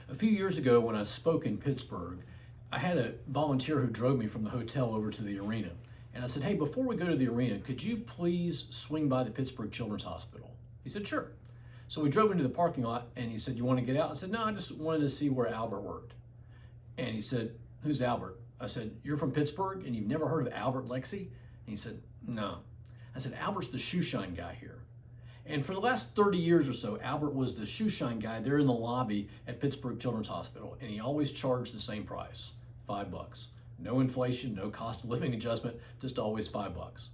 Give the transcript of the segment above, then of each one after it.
A few years ago when I spoke in Pittsburgh, I had a volunteer who drove me from the hotel over to the arena. And I said, hey, before we go to the arena, could you please swing by the Pittsburgh Children's Hospital? He said, sure. So we drove into the parking lot and he said, you want to get out? I said, no, I just wanted to see where Albert worked. And he said, who's Albert? I said, you're from Pittsburgh and you've never heard of Albert Lexi? And he said, no. I said, Albert's the shoe shine guy here. And for the last 30 years or so, Albert was the shoe shine guy there in the lobby at Pittsburgh Children's Hospital. And he always charged the same price, $5. No inflation, no cost of living adjustment, just always $5.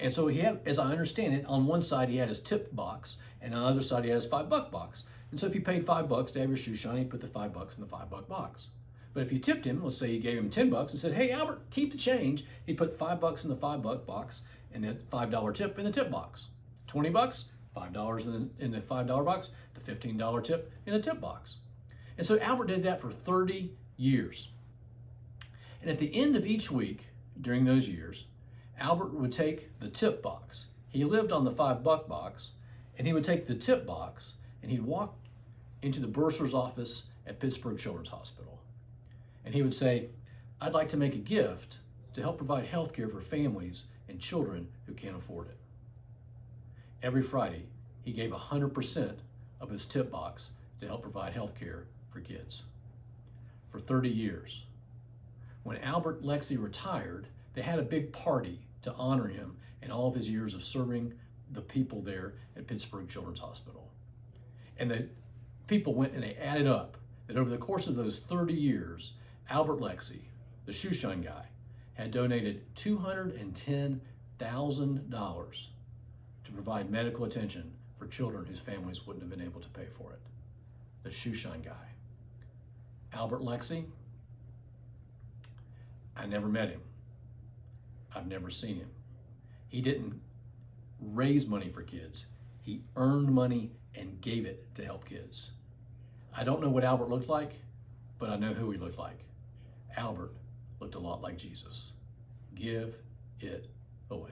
And so he had, as I understand it, on one side he had his tip box, and on the other side he had his $5 box. And so if you paid $5 to have your shoe shine, he'd put the $5 in the $5 box. But if you tipped him, let's say you gave him $10 and said, hey Albert, keep the change, he'd put $5 in the $5 box and the $5 tip in the tip box. $20, $5 in the $5 box, the $15 tip in the tip box. And so Albert did that for 30 years. And at the end of each week during those years, Albert would take the tip box. He lived on the $5 box, and he would take the tip box and he'd walk into the bursar's office at Pittsburgh Children's Hospital. And he would say, I'd like to make a gift to help provide health care for families and children who can't afford it. Every Friday, he gave 100% of his tip box to help provide health care for kids. For 30 years. When Albert Lexi retired, they had a big party to honor him and all of his years of serving the people there at Pittsburgh Children's Hospital. And the people went and they added up that over the course of those 30 years, Albert Lexi, the shoe shine guy, had donated $210,000 to provide medical attention for children whose families wouldn't have been able to pay for it. The shoe shine guy. Albert Lexi, I never met him. I've never seen him. He didn't raise money for kids. He earned money and gave it to help kids. I don't know what Albert looked like, but I know who he looked like. Albert looked a lot like Jesus. Give it away.